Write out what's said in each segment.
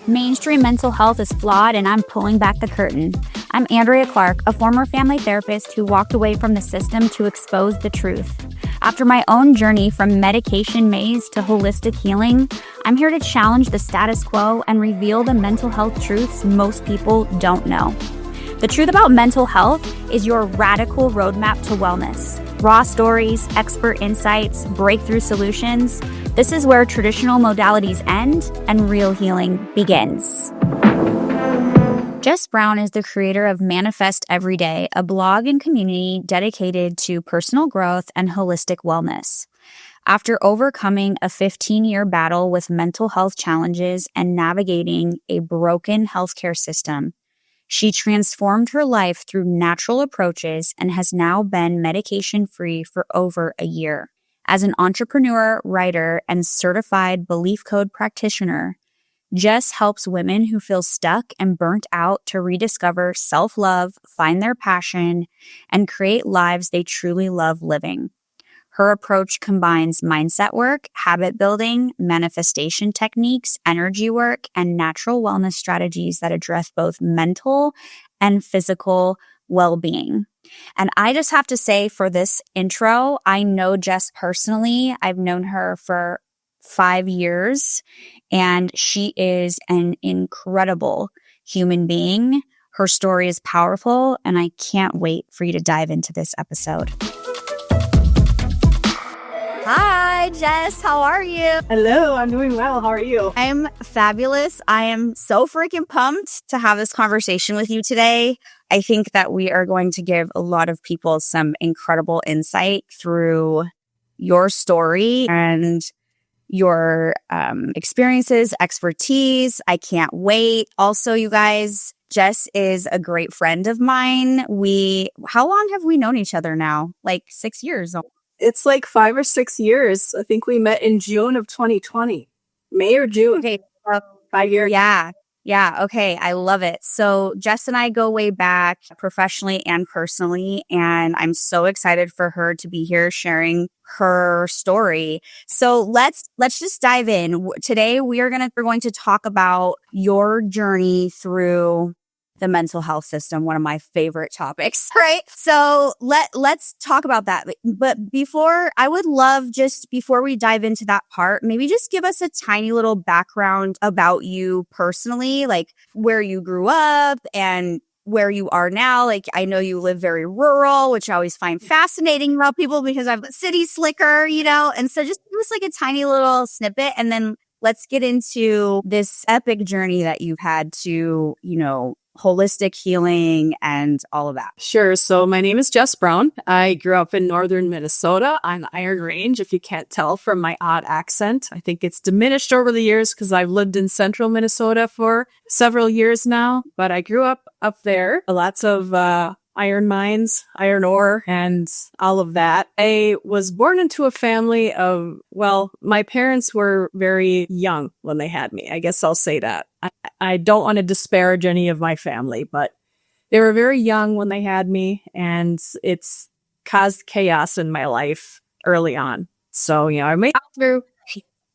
Mainstream mental health is flawed, and I'm pulling back the curtain. I'm Andrea Clark, a former family therapist who walked away from the system to expose the truth. After my own journey from medication maze to holistic healing, I'm here to challenge the status quo and reveal the mental health truths most people don't know. The truth about mental health is your radical roadmap to wellness. Raw stories, expert insights, breakthrough solutions. This is where traditional modalities end and real healing begins. Jess Brown is the creator of Manifest Every Day, a blog and community dedicated to personal growth and holistic wellness. After overcoming a 15-year battle with mental health challenges and navigating a broken healthcare system, she transformed her life through natural approaches and has now been medication-free for over a year. As an entrepreneur, writer, and certified belief code practitioner, Jess helps women who feel stuck and burnt out to rediscover self-love, find their passion, and create lives they truly love living. Her approach combines mindset work, habit building, manifestation techniques, energy work, and natural wellness strategies that address both mental and physical well-being. And I just have to say, for this intro, I know Jess personally. I've known her for 5 years, and she is an incredible human being. Her story is powerful, and I can't wait for you to dive into this episode. Hi, Jess. How are you? Hello, I'm doing well. How are you? I'm fabulous. I am so freaking pumped to have this conversation with you today. I think that we are going to give a lot of people some incredible insight through your story and your experiences, expertise. I can't wait. Also, you guys, Jess is a great friend of mine. How long have we known each other now? Like 6 years. It's like 5 or 6 years. I think we met in June of 2020. May or June. Okay. 5 years. Yeah. Okay. I love it. So Jess and I go way back professionally and personally, and I'm so excited for her to be here sharing her story. So let's just dive in. Today we're going to talk about your journey through the mental health system, one of my favorite topics, right? So let's talk about that. But before we dive into that part, maybe just give us a tiny little background about you personally, like where you grew up and where you are now. Like, I know you live very rural, which I always find fascinating about people because I'm a city slicker, and so just give us like a tiny little snippet, and then let's get into this epic journey that you've had to, holistic healing and all of that. Sure. So my name is Jess Brown. I grew up in northern Minnesota on Iron Range, if you can't tell from my odd accent. I think it's diminished over the years because I've lived in central Minnesota for several years now, but I grew up there. Lots of iron mines, iron ore, and all of that. I was born into a family of, my parents were very young when they had me. I guess I'll say that. I don't want to disparage any of my family, but they were very young when they had me, and it's caused chaos in my life early on. So, I made it through.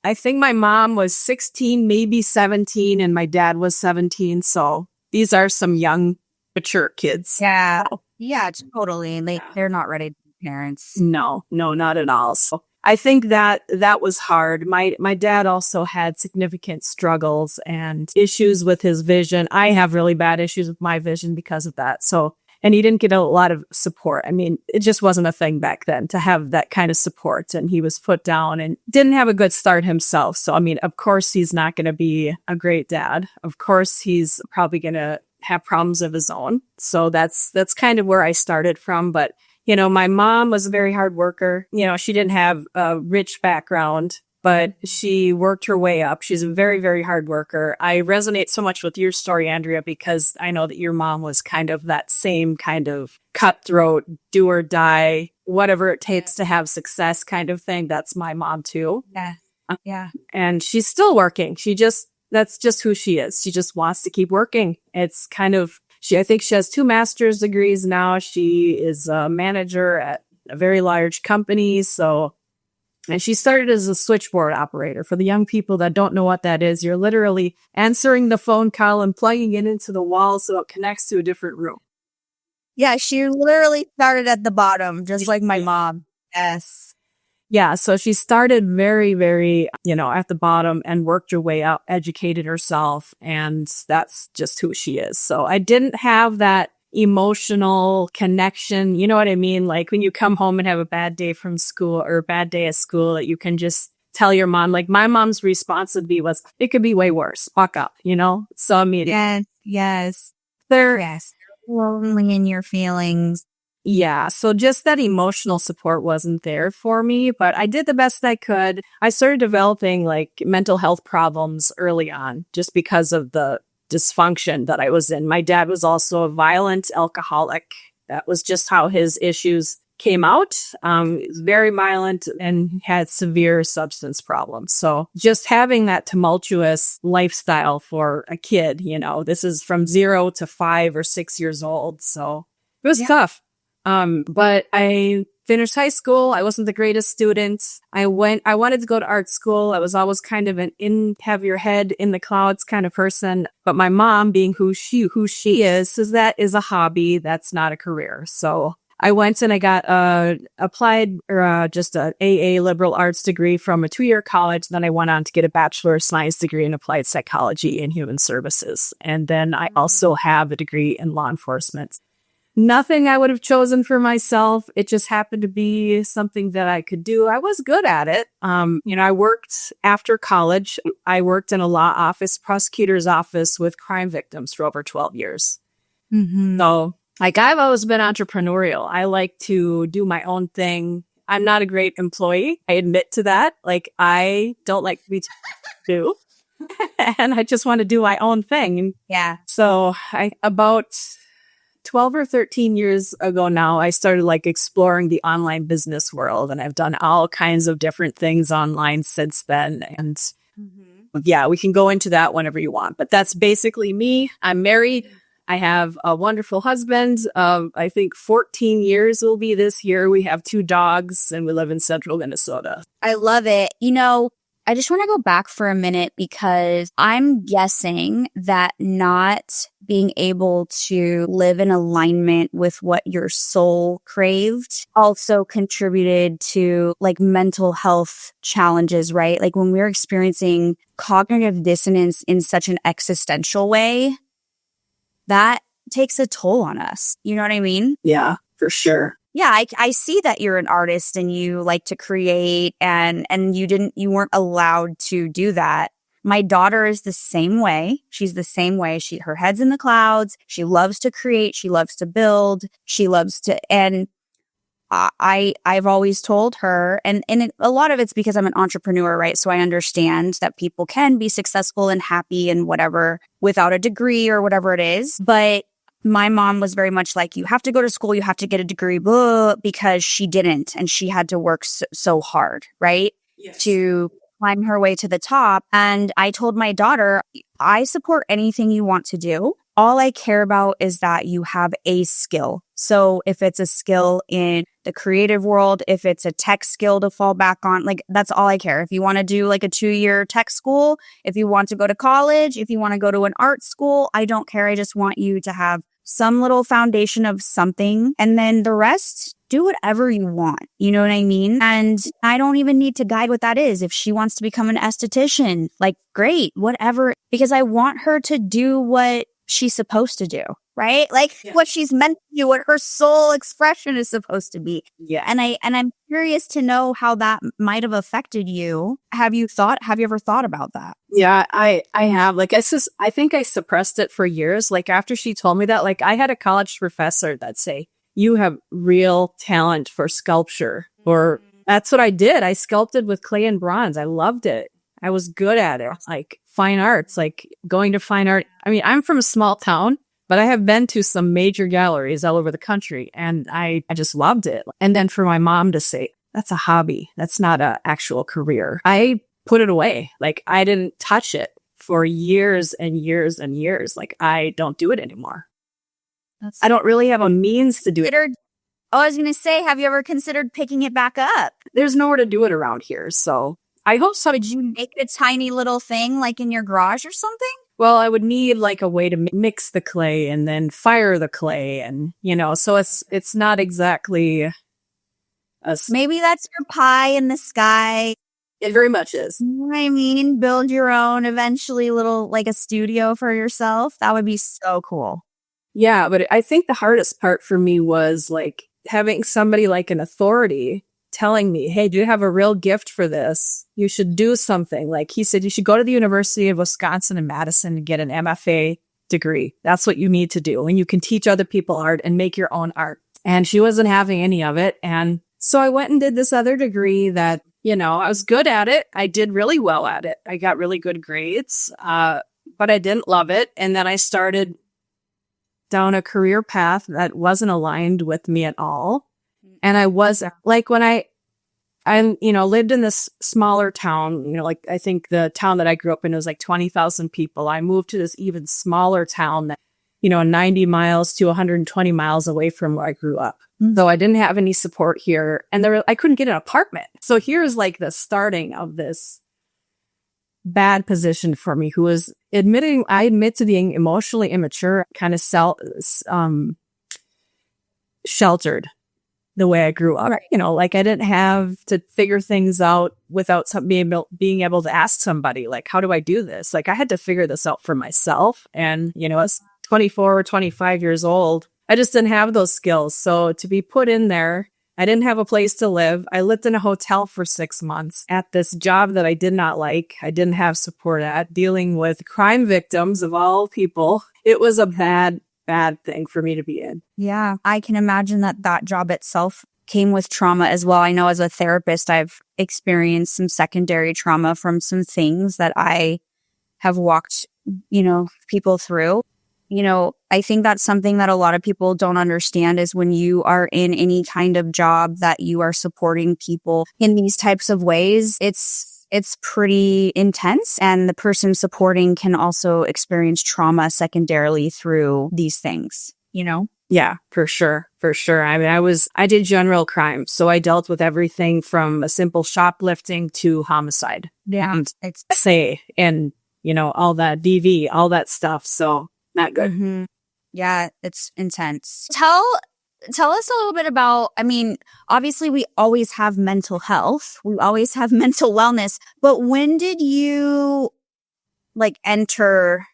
I think my mom was 16, maybe 17, and my dad was 17. So these are some young, mature kids. Yeah, totally. They're not ready to be parents. No, not at all. So I think that was hard. My dad also had significant struggles and issues with his vision. I have really bad issues with my vision because of that. So, and he didn't get a lot of support. I mean, it just wasn't a thing back then to have that kind of support. And he was put down and didn't have a good start himself. So, I mean, of course, he's not going to be a great dad. Of course, he's probably going to have problems of his own. So that's kind of where I started from. But, my mom was a very hard worker. She didn't have a rich background, but she worked her way up. She's a very, very hard worker. I resonate so much with your story, Andrea, because I know that your mom was kind of that same kind of cutthroat, do or die, whatever it takes to have success kind of thing. That's my mom too. Yeah. And she's still working. That's just who she is. She just wants to keep working. It's kind of, I think she has 2 master's degrees now. She is a manager at a very large company. So And she started as a switchboard operator. For the young people that don't know what that is, you're literally answering the phone call and plugging it into the wall so it connects to a different room. Yeah, she literally started at the bottom, just like my mom. Yes. Yeah, so she started very, very, at the bottom and worked her way up, educated herself, and that's just who she is. So I didn't have that emotional connection. You know what I mean? Like when you come home and have a bad day from school or a bad day at school, that you can just tell your mom. Like my mom's response would be, it could be way worse. Walk up, So I mean, yes. Yes. Lonely in your feelings. Yeah. So just that emotional support wasn't there for me, but I did the best I could. I started developing like mental health problems early on just because of the dysfunction that I was in. My dad was also a violent alcoholic. That was just how his issues came out. He was very violent and had severe substance problems. So just having that tumultuous lifestyle for a kid, this is from 0 to 5 or 6 years old. So it was tough. But I finished high school. I wasn't the greatest student. I wanted to go to art school. I was always kind of an have your head in the clouds kind of person. But my mom, being who she is, says that is a hobby. That's not a career. So I went and I got applied just a AA liberal arts degree from a 2-year college. Then I went on to get a Bachelor of Science degree in applied psychology and human services. And then I also have a degree in law enforcement. Nothing I would have chosen for myself. It just happened to be something that I could do. I was good at it. I worked after college. I worked in a law office, prosecutor's office with crime victims for over 12 years. Mm-hmm. So, I've always been entrepreneurial. I like to do my own thing. I'm not a great employee. I admit to that. Like, I don't like to be told to do. And I just want to do my own thing. Yeah. So, about 12 or 13 years ago now, I started like exploring the online business world, and I've done all kinds of different things online since then. And yeah, we can go into that whenever you want, but that's basically me. I'm married. I have a wonderful husband of, I think 14 years will be this year. We have 2 dogs and we live in central Minnesota. I love it. I just want to go back for a minute because I'm guessing that not being able to live in alignment with what your soul craved also contributed to like mental health challenges, right? Like when we're experiencing cognitive dissonance in such an existential way, that takes a toll on us. You know what I mean? Yeah, for sure. Yeah, I see that you're an artist and you like to create and you weren't allowed to do that. My daughter is the same way. She's the same way. Her head's in the clouds. She loves to create. She loves to build. She loves to, and I've always told her, and a lot of it's because I'm an entrepreneur, right? So I understand that people can be successful and happy and whatever without a degree or whatever it is. But my mom was very much like, you have to go to school, you have to get a degree, blah, because she didn't. And she had to work so hard, right? Yes. To climb her way to the top. And I told my daughter, I support anything you want to do. All I care about is that you have a skill. So if it's a skill in the creative world, if it's a tech skill to fall back on, like that's all I care. If you want to do like a 2-year tech school, if you want to go to college, if you want to go to an art school, I don't care. I just want you to have some little foundation of something, and then the rest, do whatever you want. You know what I mean? And I don't even need to guide what that is. If she wants to become an esthetician, like great, whatever, because I want her to do what she's supposed to do, right? Like what she's meant to do, what her soul expression is supposed to be. Yeah. And I'm curious to know how that might have affected you. Have you ever thought about that? Yeah, I have. Like, I think I suppressed it for years. Like, after she told me that, like, I had a college professor that say, you have real talent for sculpture. Or that's what I did. I sculpted with clay and bronze. I loved it. I was good at it. Like, fine arts, like going to fine art. I mean, I'm from a small town, but I have been to some major galleries all over the country, and I just loved it. And then for my mom to say, that's a hobby. That's not an actual career. I put it away. Like, I didn't touch it for years and years and years. Like, I don't do it anymore. I don't really have a means to do it. Oh, I was going to say, have you ever considered picking it back up? There's nowhere to do it around here, so I hope so. Would you make a tiny little thing like in your garage or something? Well, I would need like a way to mix the clay and then fire the clay, and so it's not exactly Maybe that's your pie in the sky. It very much is. You know what I mean? Build your own eventually little like a studio for yourself. That would be so cool. Yeah, but I think the hardest part for me was like having somebody like an authority telling me, hey, do you have a real gift for this? You should do something. Like he said, you should go to the University of Wisconsin in Madison and get an MFA degree. That's what you need to do. And you can teach other people art and make your own art. And she wasn't having any of it. And so I went and did this other degree that, I was good at it. I did really well at it. I got really good grades, but I didn't love it. And then I started down a career path that wasn't aligned with me at all. And I was like, when I lived in this smaller town, like I think the town that I grew up in was like 20,000 people. I moved to this even smaller town that, 90 miles to 120 miles away from where I grew up. Though I didn't have any support here, and I couldn't get an apartment. So here's like the starting of this bad position for me, who was I admit to being emotionally immature, kind of sheltered the way I grew up. Right. Like I didn't have to figure things out without being able to ask somebody, like, how do I do this? Like I had to figure this out for myself. And, I was 24 or 25 years old. I just didn't have those skills. So to be put in there, I didn't have a place to live. I lived in a hotel for 6 months at this job that I did not like. I didn't have support at, dealing with crime victims of all people. It was a bad thing for me to be in. Yeah, I can imagine that job itself came with trauma as well. I know as a therapist, I've experienced some secondary trauma from some things that I have walked, people through. I think that's something that a lot of people don't understand is when you are in any kind of job that you are supporting people in these types of ways, it's pretty intense. And the person supporting can also experience trauma secondarily through these things, Yeah, for sure. For sure. I mean, I did general crime. So I dealt with everything from a simple shoplifting to homicide. Yeah. And all that DV, all that stuff. So not good. Mm-hmm. Yeah, it's intense. Tell us a little bit about, obviously we always have mental health. We always have mental wellness. But when did you enter,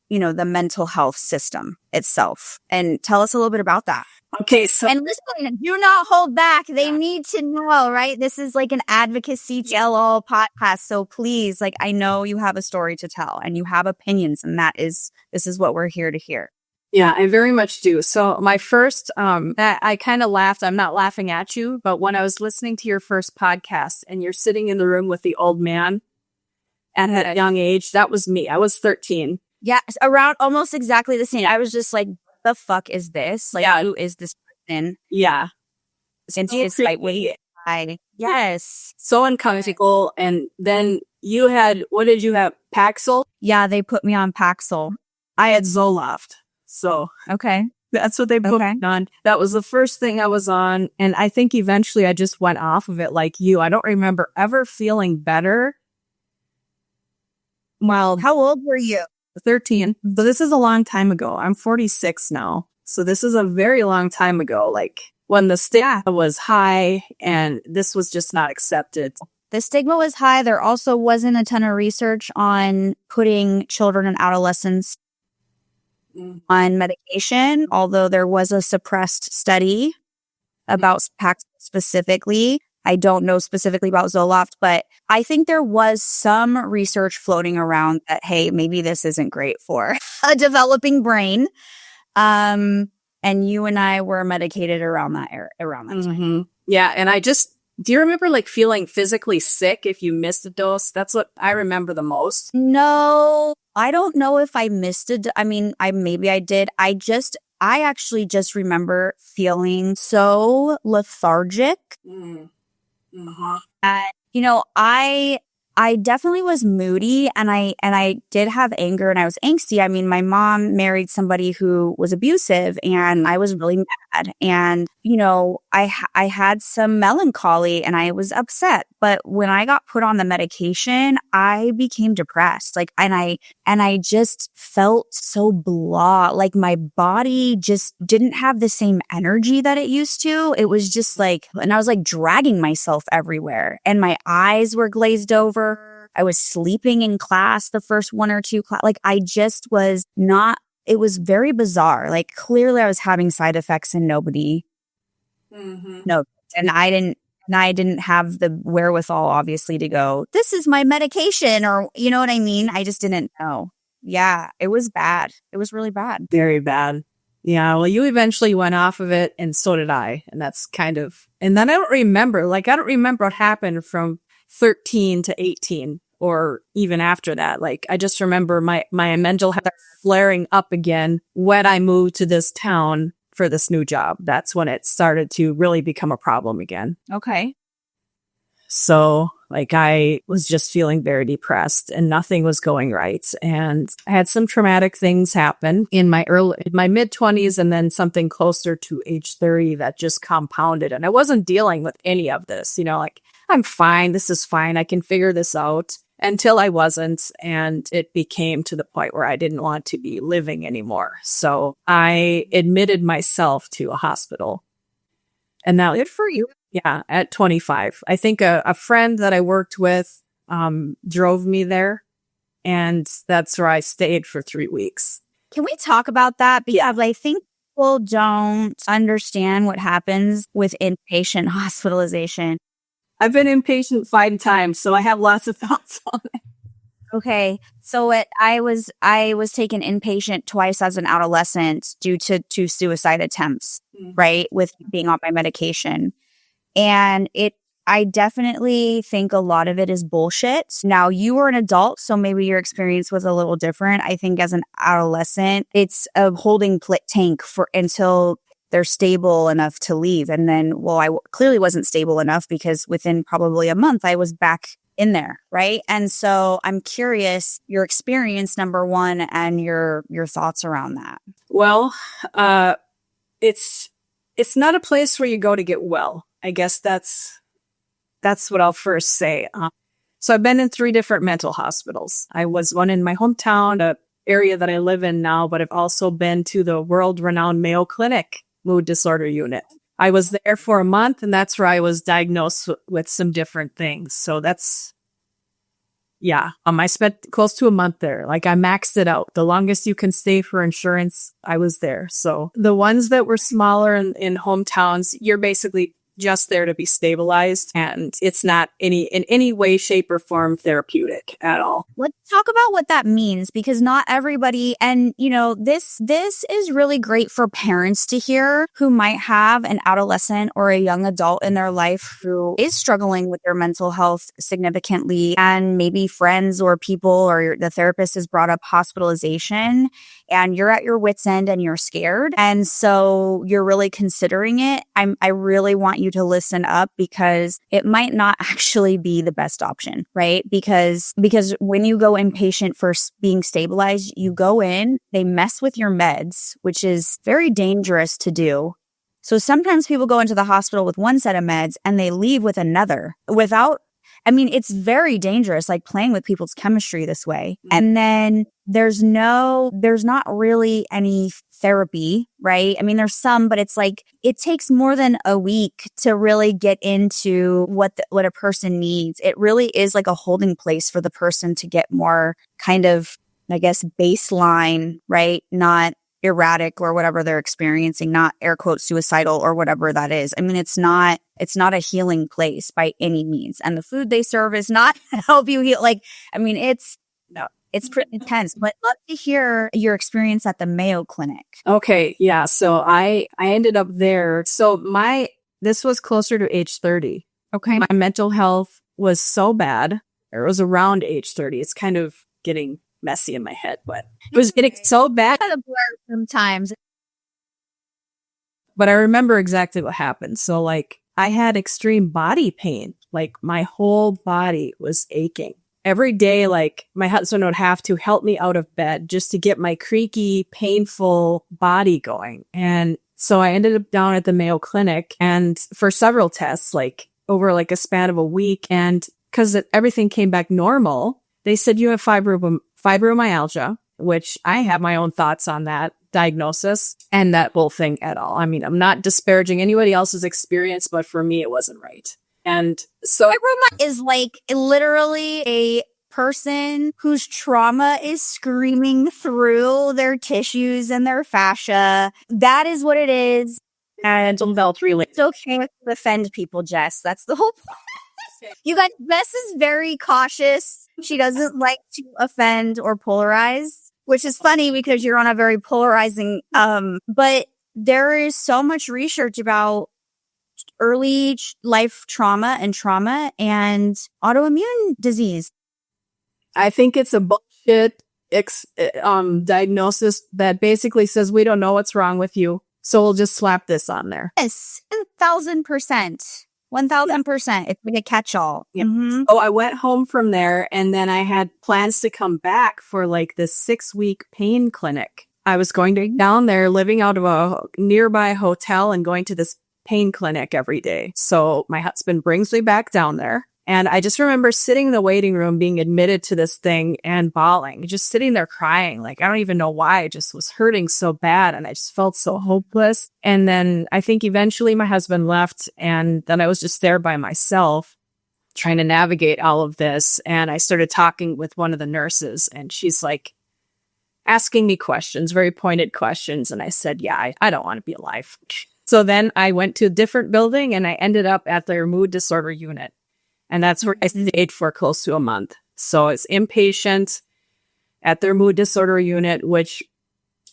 the mental health system itself? And tell us a little bit about that. Okay. So, and listen, do not hold back. They need to know, right? This is like an advocacy tell-all podcast. So please, I know you have a story to tell and you have opinions, and this is what we're here to hear. Yeah, I very much do. So my first, I kind of laughed. I'm not laughing at you, but when I was listening to your first podcast and you're sitting in the room with the old man at a young age, that was me. I was 13. Yeah, around almost exactly the same. I was just like, the fuck is this? Who is this person? Yeah. Since it's wait. Yes. So uncomfortable. And then what did you have? Paxil? Yeah, they put me on Paxil. I had Zoloft. So. Okay. That's what they put me on. That was the first thing I was on. And I think eventually I just went off of it like you. I don't remember ever feeling better. Well, how old were you? 13. So this is a long time ago. I'm 46 now. So this is a very long time ago, like when the stigma was high and this was just not accepted. The stigma was high. There also wasn't a ton of research on putting children and adolescents on medication, although there was a suppressed study about Paxil specifically. I don't know specifically about Zoloft, but I think there was some research floating around that, hey, maybe this isn't great for a developing brain. And you and I were medicated around that time. Yeah. And do you remember feeling physically sick if you missed a dose? That's what I remember the most. No, I don't know if I missed it. Maybe I did. I actually just remember feeling so lethargic. Mm-hmm. I I definitely was moody, and I did have anger, and I was angsty. I mean, my mom married somebody who was abusive, and I was really mad. And, I had some melancholy and I was upset. But when I got put on the medication, I became depressed. And I just felt so blah. Like my body just didn't have the same energy that it used to. It was just and I was dragging myself everywhere, and my eyes were glazed over. I was sleeping in class the first one or two class. I just was not, it was very bizarre. Clearly I was having side effects and nobody no. And I didn't have the wherewithal, obviously, to go, this is my medication, or you know what I mean? I just didn't know. Yeah, it was bad. It was really bad. Very bad. Yeah, well, you eventually went off of it, and so did I. And that's and then I don't remember what happened from 13 to 18 or even after that. I just remember my mental health flaring up again when I moved to this town for this new job. That's when it started to really become a problem again. Okay. So I was just feeling very depressed and nothing was going right. And I had some traumatic things happen in my mid 20s, and then something closer to age 30 that just compounded. And I wasn't dealing with any of this, I'm fine. This is fine. I can figure this out, until I wasn't. And it became to the point where I didn't want to be living anymore. So I admitted myself to a hospital. And now, good for you. Yeah, at 25. I think a friend that I worked with drove me there, and that's where I stayed for 3 weeks. Can we talk about that? Because I think people don't understand what happens with inpatient hospitalization. I've been inpatient 5 times, so I have lots of thoughts on it. Okay. So I was taken inpatient twice as an adolescent due to 2 suicide attempts, right? With being on my medication. And I definitely think a lot of it is bullshit. Now, you were an adult, so maybe your experience was a little different. I think as an adolescent, it's a holding tank until they're stable enough to leave. And then, I clearly wasn't stable enough, because within probably a month, I was back in there, right? And so I'm curious, your experience, number one, and your thoughts around that. Well, it's not a place where you go to get well. I guess that's what I'll first say. So I've been in 3 different mental hospitals. I was one in my hometown, a area that I live in now, but I've also been to the world-renowned Mayo Clinic mood disorder unit. I was there for a month, and that's where I was diagnosed with some different things. So I spent close to a month there. I maxed it out. The longest you can stay for insurance, I was there. So the ones that were smaller in hometowns, you're basically just there to be stabilized, and it's not in any way, shape, or form therapeutic at all. Let's talk about what that means, because not everybody, and this is really great for parents to hear who might have an adolescent or a young adult in their life who is struggling with their mental health significantly, and maybe friends or people or the therapist has brought up hospitalization, and you're at your wit's end and you're scared, and so you're really considering it. I really want you to listen up, because it might not actually be the best option, right? Because when you go inpatient for being stabilized, you go in, they mess with your meds, which is very dangerous to do. So sometimes people go into the hospital with one set of meds and they leave with another it's very dangerous, playing with people's chemistry this way. And then there's not really any therapy, right? There's some, but it's it takes more than a week to really get into what a person needs. It really is a holding place for the person to get more kind of, I guess, baseline, right? Not erratic or whatever they're experiencing, not air quote suicidal or whatever that is. It's not a healing place by any means. And the food they serve is not help you heal. It's pretty intense, but love to hear your experience at the Mayo Clinic. Okay. Yeah. So I ended up there. So this was closer to age 30. Okay. My mental health was so bad. It was around age 30. It's kind of getting messy in my head, but it was getting so bad. Kind of blur sometimes. But I remember exactly what happened. So I had extreme body pain. My whole body was aching. every day, like my husband would have to help me out of bed just to get my creaky, painful body going. And so I ended up down at the Mayo Clinic and for several tests, like over like a span of a week. And because everything came back normal, they said you have fibromyalgia, which I have my own thoughts on that diagnosis and that whole thing at all. I mean, I'm not disparaging anybody else's experience, but for me, it wasn't right. And so fibromyalgia is like literally a person whose trauma is screaming through their tissues and their fascia. That is what it is. and belt related. It's okay to offend people, Jess. That's the whole point. You guys, Jess is very cautious. She doesn't like to offend or polarize, which is funny because you're on a very polarizing, but there is so much research about early life trauma and autoimmune disease. I think it's a bullshit diagnosis that basically says we don't know what's wrong with you, so we'll just slap this on there. Yes, 1,000%. 1,000%. It's like a catch-all. Yeah. Mm-hmm. Oh, I went home from there, and then I had plans to come back for like this 6-week pain clinic. I was going to down there, living out of a nearby hotel and going to this pain clinic every day. So my husband brings me back down there. And I just remember sitting in the waiting room, being admitted to this thing and bawling, just sitting there crying. Like, I don't even know why. I just was hurting so bad. And I just felt so hopeless. And then I think eventually my husband left. And then I was just there by myself trying to navigate all of this. And I started talking with one of the nurses, and she's like asking me questions, very pointed questions. And I said, yeah, I don't want to be alive. So then I went to a different building and I ended up at their mood disorder unit. And that's where I stayed for close to a month. So it's inpatient at their mood disorder unit, which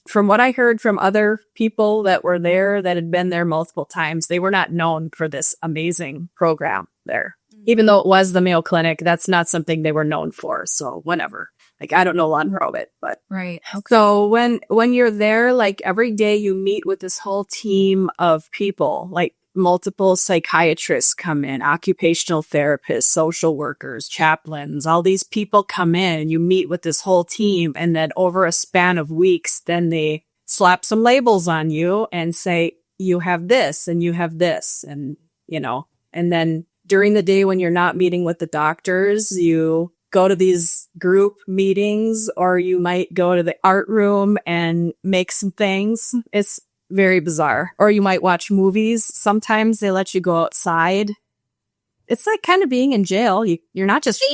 from what I heard from other people that were there that had been there multiple times, they were not known for this amazing program there. Even though it was the Mayo Clinic, that's not something they were known for. So whatever. Like, I don't know a lot about it, but. Right. Okay. So when you're there, like every day you meet with this whole team of people, like multiple psychiatrists come in, occupational therapists, social workers, chaplains, all these people come in and you meet with this whole team. And then over a span of weeks, then they slap some labels on you and say, you have this and you have this. And, you know, and then during the day when you're not meeting with the doctors, you go to these group meetings, or you might go to the art room and make some things. It's very bizarre. Or you might watch movies. Sometimes they let you go outside. It's like kind of being in jail. You're not just...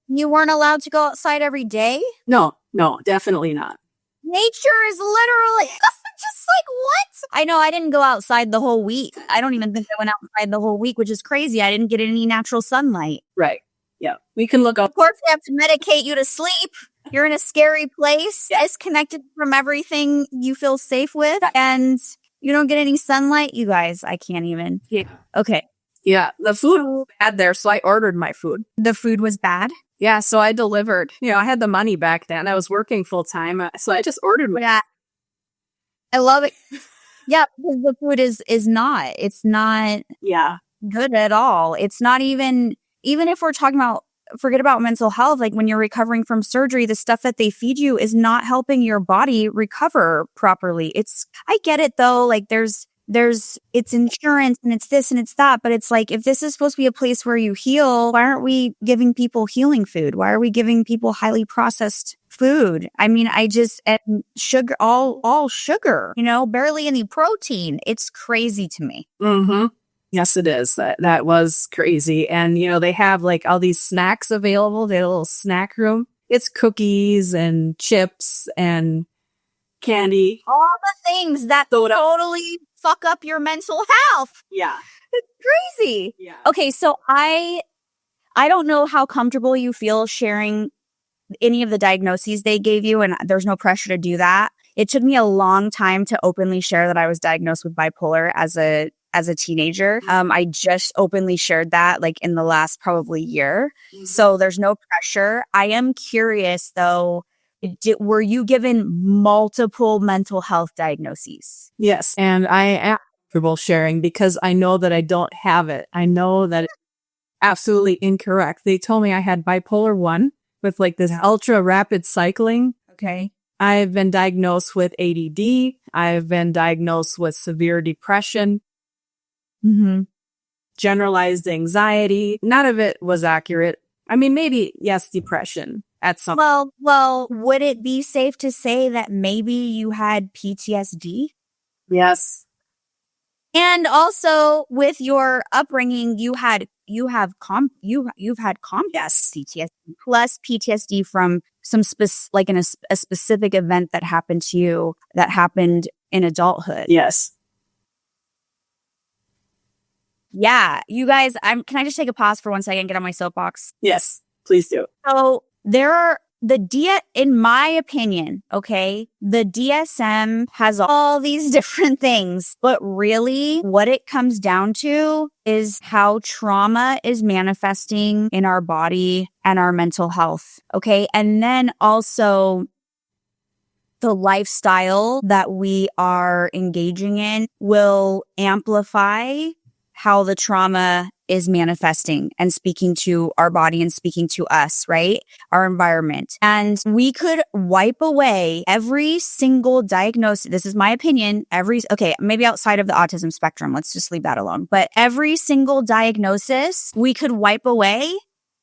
You weren't allowed to go outside every day? No, definitely not. Nature is literally just like, what? I know I didn't go outside the whole week. I don't even think I went outside the whole week, which is crazy. I didn't get any natural sunlight. Right. Yeah. We can look up. Of course, they have to medicate you to sleep. You're in a scary place, disconnected from everything you feel safe with, and you don't get any sunlight. You guys, I can't even. Yeah. Okay. Yeah. The food was bad there, so I ordered my food. The food was bad? Yeah. So I delivered. You know, I had the money back then. I was working full time. So I just ordered my. Yeah. I love it. Yeah, because the food is not. It's not good at all. It's not even if we're talking about, forget about mental health, like when you're recovering from surgery, the stuff that they feed you is not helping your body recover properly. I get it though, like there's it's insurance and it's this and it's that, but it's like, if this is supposed to be a place where you heal, why aren't we giving people healing food? Why are we giving people highly processed food? I mean, and sugar, all sugar, you know, barely any protein. It's crazy to me. Mm-hmm. Yes, it is. That was crazy. And, you know, they have like all these snacks available. They have a little snack room. It's cookies and chips and candy. All the things that totally fuck up your mental health. Yeah. It's crazy. Yeah. Okay, so I don't know how comfortable you feel sharing any of the diagnoses they gave you, and there's no pressure to do that. It took me a long time to openly share that I was diagnosed with bipolar as a teenager. I just openly shared that like in the last probably year. Mm-hmm. So there's no pressure. I am curious though, were you given multiple mental health diagnoses? Yes. And I am comfortable sharing because I know that I don't have it. I know that absolutely incorrect. They told me I had bipolar 1 with like this ultra rapid cycling. Okay. I've been diagnosed with ADD. I've been diagnosed with severe depression, generalized anxiety. None of it was accurate. I mean, maybe, yes, depression at some Well, would it be safe to say that maybe you had PTSD? Yes. And also with your upbringing, you've had complex PTSD plus PTSD from some a specific event that happened to you that happened in adulthood. Yes. Yeah, you guys, can I just take a pause for 1 second and get on my soapbox? Yes, please do. So in my opinion, okay, the DSM has all these different things, but really what it comes down to is how trauma is manifesting in our body and our mental health. Okay. And then also the lifestyle that we are engaging in will amplify how the trauma is manifesting and speaking to our body and speaking to us, right? Our environment. And we could wipe away every single diagnosis. This is my opinion. Maybe outside of the autism spectrum, let's just leave that alone. But every single diagnosis we could wipe away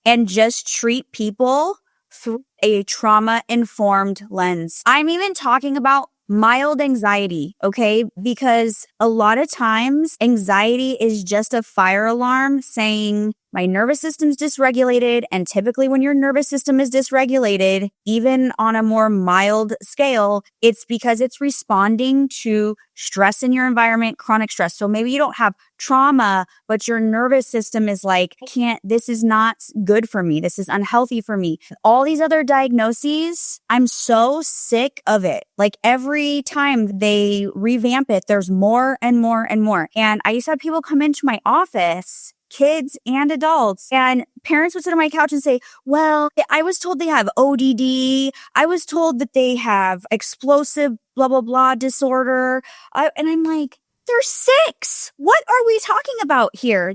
and just treat people through a trauma-informed lens. I'm even talking about mild anxiety, okay? Because a lot of times anxiety is just a fire alarm saying my nervous system's dysregulated. And typically when your nervous system is dysregulated, even on a more mild scale, it's because it's responding to stress in your environment, chronic stress. So maybe you don't have trauma, but your nervous system is like, this is not good for me. This is unhealthy for me. All these other diagnoses, I'm so sick of it. Like every time they revamp it, there's more and more and more. And I used to have people come into my office, kids and adults, and parents would sit on my couch and say, well, I was told they have ODD. I was told that they have explosive blah, blah, blah disorder. And I'm like, they're 6. What are we talking about here?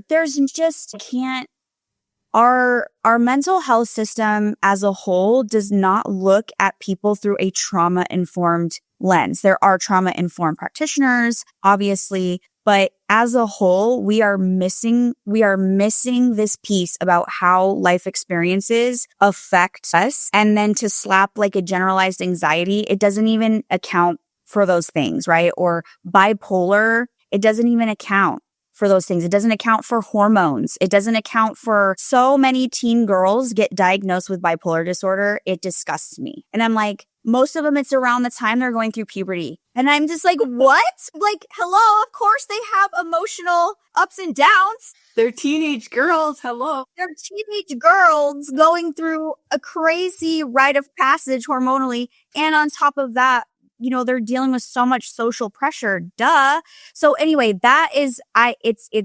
Our mental health system as a whole does not look at people through a trauma-informed lens. There are trauma-informed practitioners, obviously, but as a whole, we are missing this piece about how life experiences affect us. And then to slap like a generalized anxiety, it doesn't even account for those things, right? Or bipolar, it doesn't even account for those things. It doesn't account for hormones. It doesn't account for so many teen girls get diagnosed with bipolar disorder. It disgusts me. And I'm like, most of them, it's around the time they're going through puberty. And I'm just like, what? Like, hello, of course they have emotional ups and downs. They're teenage girls. Hello. They're teenage girls going through a crazy rite of passage hormonally. And on top of that, they're dealing with so much social pressure. Duh. So anyway, it's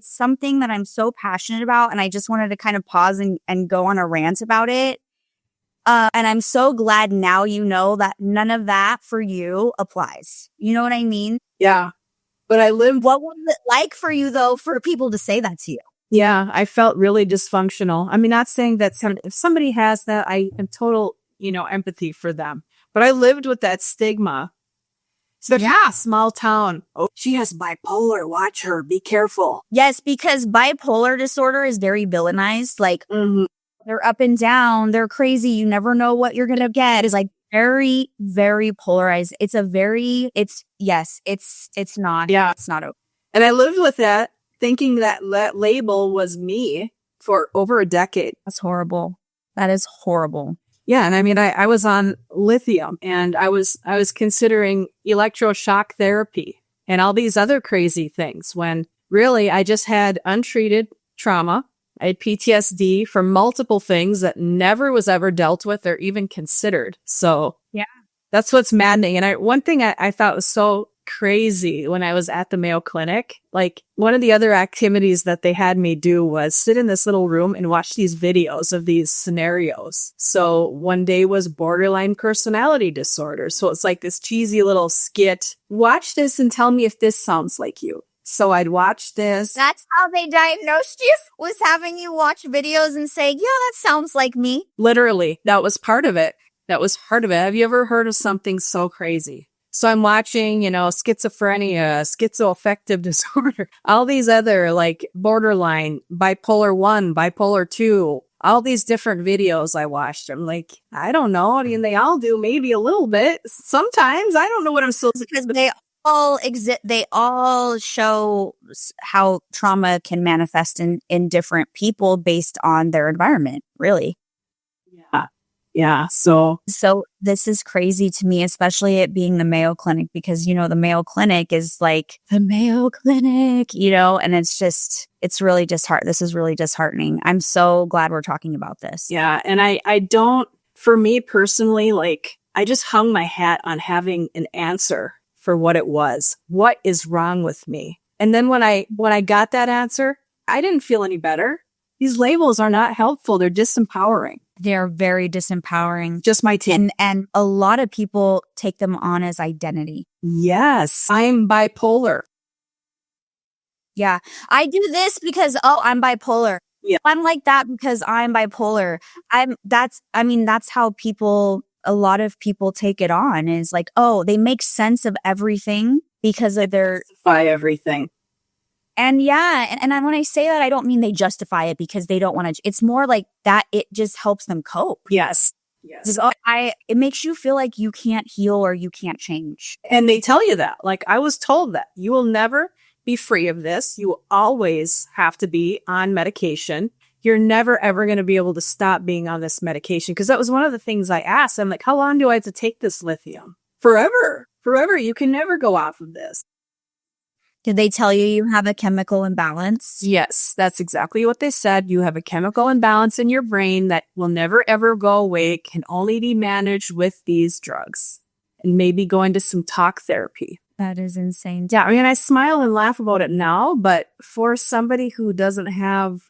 something that I'm so passionate about. And I just wanted to kind of pause and go on a rant about it. And I'm so glad now that none of that for you applies. You know what I mean? Yeah. But what was it like for you though, for people to say that to you? Yeah, I felt really dysfunctional. I mean, not saying that if somebody has that, I am total, empathy for them. But I lived with that stigma. Small town. Oh, she has bipolar. Watch her. Be careful. Yes, because bipolar disorder is very villainized. Like, they're up and down. They're crazy. You never know what you're going to get. It's like very, very polarized. It's not. Yeah. It's not okay. And I lived with that, thinking that label was me for over a decade. That's horrible. That is horrible. Yeah. And I mean, I was on lithium and I was considering electroshock therapy and all these other crazy things when really I just had untreated trauma. I had PTSD from multiple things that never was ever dealt with or even considered. So yeah, that's what's maddening. And one thing I thought was so crazy when I was at the Mayo Clinic, like one of the other activities that they had me do was sit in this little room and watch these videos of these scenarios. So one day was borderline personality disorder. So it's like this cheesy little skit. Watch this and tell me if this sounds like you. So I'd watch this. That's how they diagnosed you? Was having you watch videos and say, yeah, that sounds like me. Literally, that was part of it. Have you ever heard of something so crazy? So I'm watching, schizophrenia, schizoaffective disorder, all these other like borderline, bipolar 1, bipolar 2, all these different videos I watched. I'm like, I don't know. I mean, they all do maybe a little bit. Sometimes I don't know what I'm supposed to do. Because they all exist. They all show how trauma can manifest in different people based on their environment, really. Yeah. Yeah. So this is crazy to me, especially it being the Mayo Clinic, because, the Mayo Clinic is like the Mayo Clinic, and it's really this is really disheartening. I'm so glad we're talking about this. Yeah. And I don't, for me personally, like I just hung my hat on having an answer for what it was. What is wrong with me? And then when I got that answer, I didn't feel any better. These labels are not helpful. They're disempowering. They're very disempowering. Just my take. And a lot of people take them on as identity. Yes. I'm bipolar. Yeah. I do this because, I'm bipolar. Yeah. I'm like that because I'm bipolar. That's how a lot of people take it on, is like, they make sense of everything because of their... Justify everything. And yeah, and when I say that, I don't mean they justify it because they don't want to. It's more like that it just helps them cope. Yes. It makes you feel like you can't heal or you can't change. And they tell you that. Like I was told that you will never be free of this. You will always have to be on medication. You're never, ever going to be able to stop being on this medication. Because that was one of the things I asked. I'm like, how long do I have to take this lithium? Forever. You can never go off of this. Did they tell you have a chemical imbalance? Yes, that's exactly what they said. You have a chemical imbalance in your brain that will never, ever go away. It can only be managed with these drugs and maybe going to some talk therapy. That is insane. Yeah, I mean, I smile and laugh about it now, but for somebody who doesn't having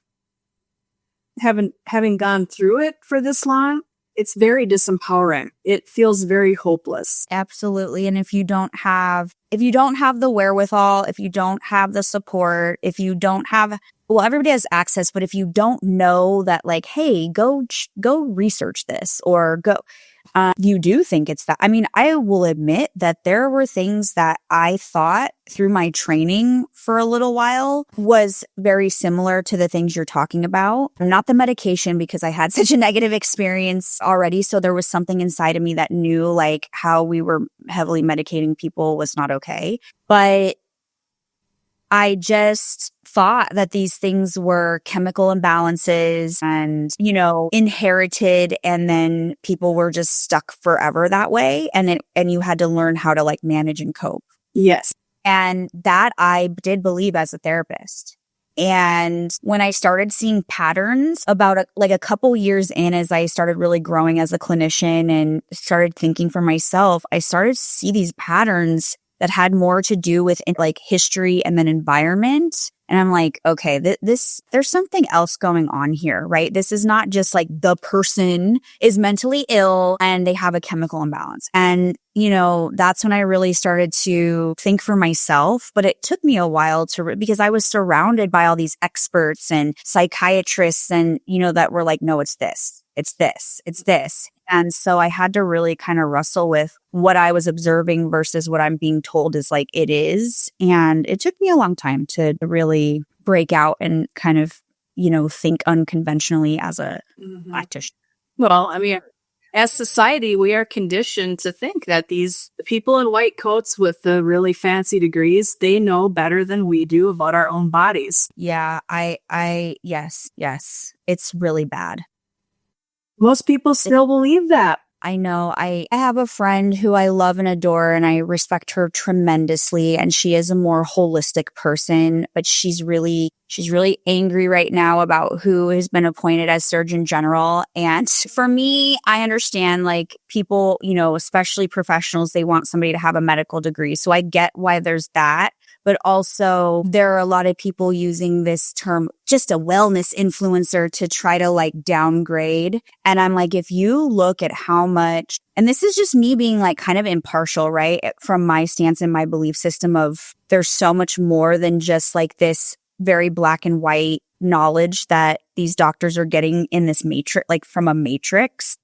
gone through it for this long, it's very disempowering. It feels very hopeless. Absolutely. And if you don't have the wherewithal, if you don't have the support, if you don't have, everybody has access, but if you don't know that, like, hey, go research this or go, you do think it's that. I mean, I will admit that there were things that I thought through my training for a little while was very similar to the things you're talking about. Not the medication, because I had such a negative experience already. So there was something inside of me that knew like how we were heavily medicating people was not okay. But I just thought that these things were chemical imbalances and, inherited, and then people were just stuck forever that way. And you had to learn how to like manage and cope. Yes. And that I did believe as a therapist. And when I started seeing patterns about a couple years in, as I started really growing as a clinician and started thinking for myself, I started to see these patterns that had more to do with like history and then environment. And I'm like, okay, there's something else going on here, right? This is not just like the person is mentally ill and they have a chemical imbalance. And, that's when I really started to think for myself. But it took me a while because I was surrounded by all these experts and psychiatrists and, that were like, no, it's this. It's this. It's this. And so I had to really kind of wrestle with what I was observing versus what I'm being told is like it is. And it took me a long time to really break out and kind of, think unconventionally as a practitioner. Well, I mean, as society, we are conditioned to think that these people in white coats with the really fancy degrees, they know better than we do about our own bodies. Yeah, yes. It's really bad. Most people still believe that. I know. I have a friend who I love and adore, and I respect her tremendously. And she is a more holistic person, but she's really angry right now about who has been appointed as Surgeon General. And for me, I understand like people, especially professionals, they want somebody to have a medical degree. So I get why there's that. but also there are a lot of people using this term, just a wellness influencer, to try to like downgrade. And I'm like, if you look at how much, and this is just me being like kind of impartial, right? From my stance and my belief system of there's so much more than just like this very black and white knowledge that these doctors are getting in this matrix, like from a matrix.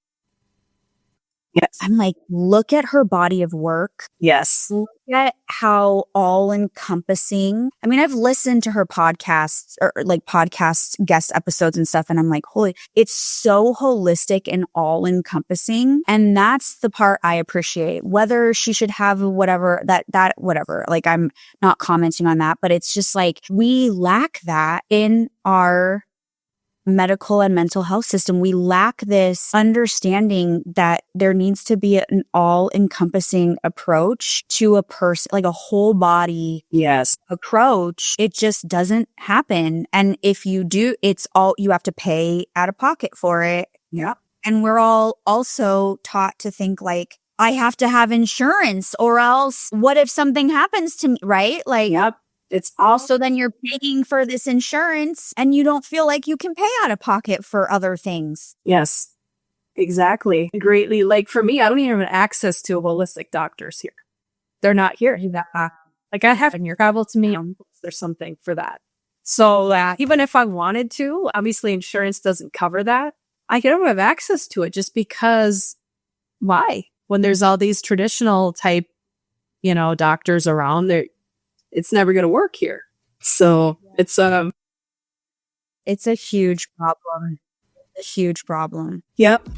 Yes. I'm like, look at her body of work. Yes. Look at how all encompassing. I mean, I've listened to her podcasts or like podcast guest episodes and stuff. And I'm like, holy, it's so holistic and all encompassing. And that's the part I appreciate. Whether she should have whatever whatever, like I'm not commenting on that, but it's just like, we lack that in our medical and mental health system. We lack this understanding that there needs to be an all-encompassing approach to a person, like a whole body approach. It just doesn't happen. And if you do, it's all, you have to pay out of pocket for it. Yeah. And we're all also taught to think like, I have to have insurance or else what if something happens to me, right? Like, yep. It's also then you're paying for this insurance and you don't feel like you can pay out of pocket for other things. Yes, exactly. Greatly. Like for me, I don't even have access to holistic doctors here. They're not here. Like I have in your travel to me, there's something for that. So even if I wanted to, obviously insurance doesn't cover that. I don't have access to it just because why? When there's all these traditional type, doctors around there, it's never going to work here. So it's a huge problem. A huge problem. Yep.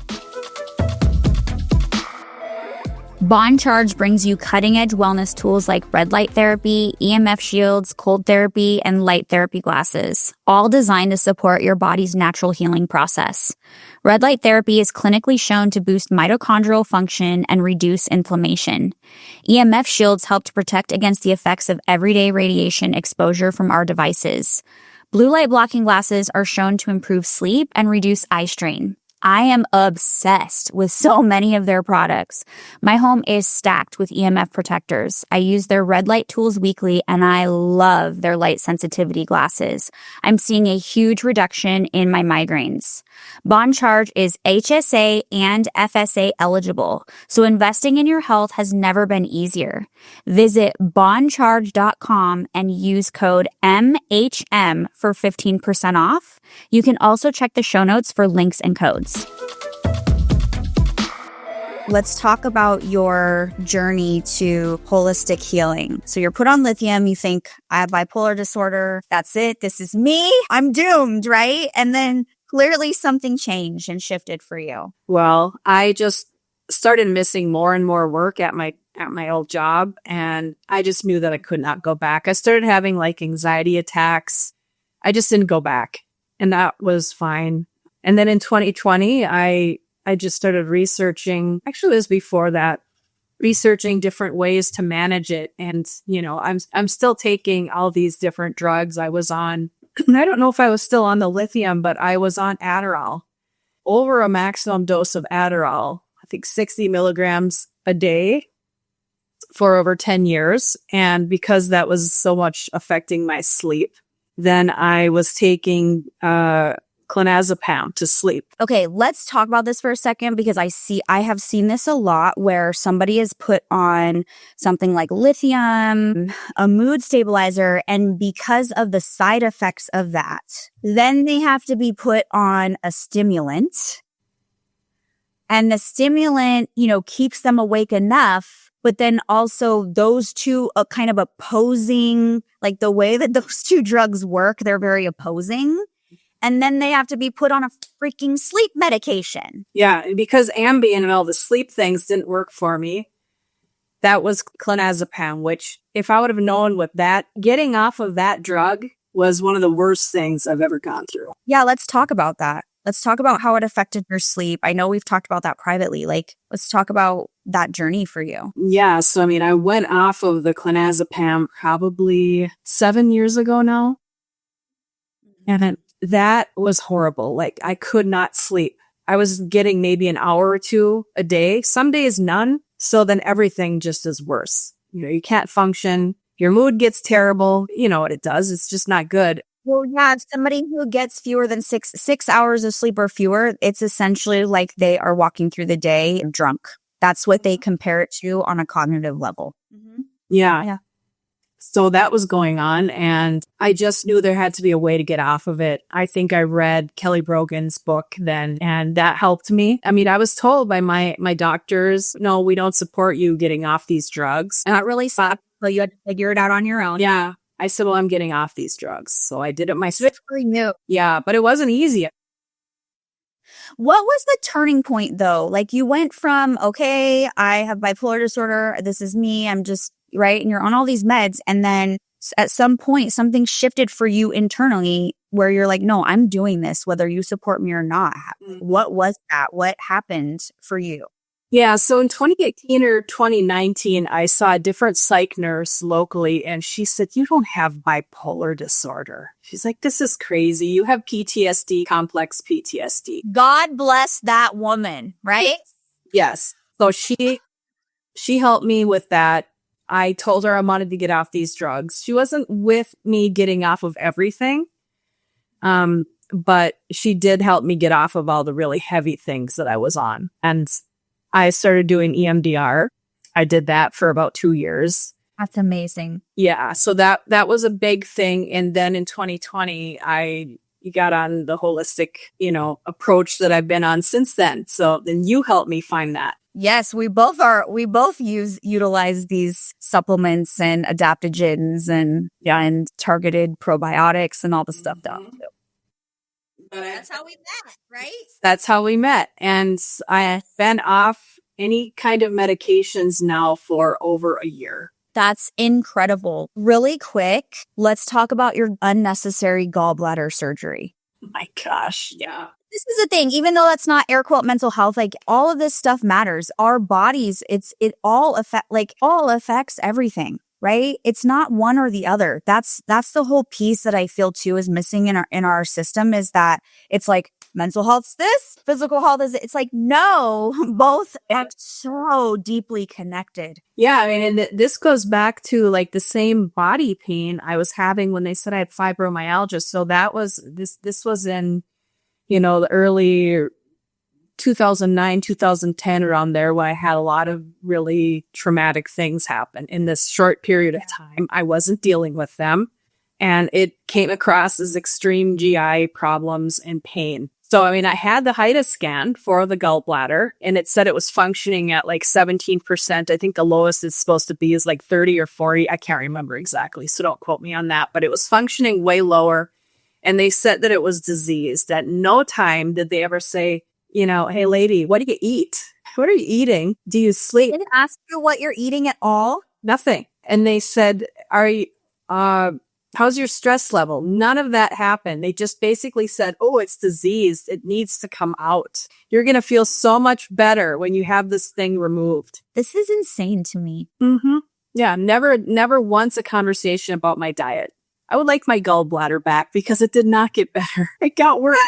Bond Charge brings you cutting-edge wellness tools like red light therapy, EMF shields, cold therapy, and light therapy glasses, all designed to support your body's natural healing process. Red light therapy is clinically shown to boost mitochondrial function and reduce inflammation. EMF shields help to protect against the effects of everyday radiation exposure from our devices. Blue light blocking glasses are shown to improve sleep and reduce eye strain. I am obsessed with so many of their products. My home is stacked with EMF protectors. I use their red light tools weekly, and I love their light sensitivity glasses. I'm seeing a huge reduction in my migraines. Bond Charge is HSA and FSA eligible, so investing in your health has never been easier. Visit bondcharge.com and use code MHM for 15% off. You can also check the show notes for links and codes. Let's talk about your journey to holistic healing. So you're put on lithium. You think, I have bipolar disorder. That's it. This is me. I'm doomed, right? And then clearly something changed and shifted for you. Well, I just started missing more and more work at my old job. And I just knew that I could not go back. I started having like anxiety attacks. I just didn't go back. And that was fine. And then in 2020, I just started researching, actually it was before that, researching different ways to manage it. And, I'm still taking all these different drugs. I was on, I don't know if I was still on the lithium, but I was on Adderall, over a maximum dose of Adderall, I think 60 milligrams a day for over 10 years. And because that was so much affecting my sleep, then I was taking, clonazepam to sleep. Okay, let's talk about this for a second because I have seen this a lot where somebody is put on something like lithium, a mood stabilizer, and because of the side effects of that, then they have to be put on a stimulant. And the stimulant, keeps them awake enough, but then also those two are kind of opposing, like the way that those two drugs work, they're very opposing. And then they have to be put on a freaking sleep medication. Yeah, because Ambien and all the sleep things didn't work for me. That was clonazepam, which if I would have known with that, getting off of that drug was one of the worst things I've ever gone through. Yeah, let's talk about that. Let's talk about how it affected your sleep. I know we've talked about that privately. Let's talk about that journey for you. Yeah, so I went off of the clonazepam probably 7 years ago now. And that was horrible. Like I could not sleep. I was getting maybe an hour or two a day. Some days none. So then everything just is worse. You can't function. your mood gets terrible. You know what it does. It's just not good. Well, yeah, somebody who gets fewer than six hours of sleep or fewer, it's essentially like they are walking through the day drunk. That's what they compare it to on a cognitive level. Mm-hmm. Yeah. So that was going on, and I just knew there had to be a way to get off of it. I think I read Kelly Brogan's book then, and that helped me. I mean, I was told by my doctors, no, we don't support you getting off these drugs. And that really sucked. So you had to figure it out on your own. Yeah. I said, well, I'm getting off these drugs. So I did it myself. Good for you. Yeah, but it wasn't easy. What was the turning point though? Like you went from, okay, I have bipolar disorder. This is me. I'm just right. And you're on all these meds. And then at some point, something shifted for you internally where you're like, no, I'm doing this, whether you support me or not. What was that? What happened for you? Yeah. So in 2018 or 2019, I saw a different psych nurse locally, and she said, you don't have bipolar disorder. She's like, this is crazy. You have PTSD, complex PTSD. God bless that woman, right? Yes. So she helped me with that. I told her I wanted to get off these drugs. She wasn't with me getting off of everything. But she did help me get off of all the really heavy things that I was on. And I started doing EMDR. I did that for about 2 years. That's amazing. Yeah. So that was a big thing. And then in 2020, I got on the holistic, approach that I've been on since then. So then you helped me find that. Yes, we both utilize these supplements and adaptogens and targeted probiotics and all the stuff down. But that's how we met, right? That's how we met. And I have been off any kind of medications now for over a year. That's incredible. Really quick, let's talk about your unnecessary gallbladder surgery. My gosh, yeah. This is the thing, even though that's not air quote mental health, like all of this stuff matters. Our bodies, it all affects everything. Right? It's not one or the other. That's the whole piece that I feel too is missing in our system is that it's like mental health's this, physical health is it's like, no, both are so deeply connected. Yeah. I mean, and this goes back to like the same body pain I was having when they said I had fibromyalgia. So that was this was in, the early 2009, 2010, around there, where I had a lot of really traumatic things happen in this short period of time. I wasn't dealing with them, and it came across as extreme GI problems and pain. So, I mean, I had the HIDA scan for the gallbladder, and it said it was functioning at like 17%. I think the lowest it's supposed to be is like 30 or 40. I can't remember exactly, so don't quote me on that, but it was functioning way lower. And they said that it was diseased. At no time did they ever say, hey, lady, what do you eat? What are you eating? Do you sleep? They didn't ask you what you're eating at all? Nothing. And they said, how's your stress level? None of that happened. They just basically said, oh, it's diseased. It needs to come out. You're going to feel so much better when you have this thing removed. This is insane to me. Mm-hmm. Yeah. Never once a conversation about my diet. I would like my gallbladder back because it did not get better. It got worse.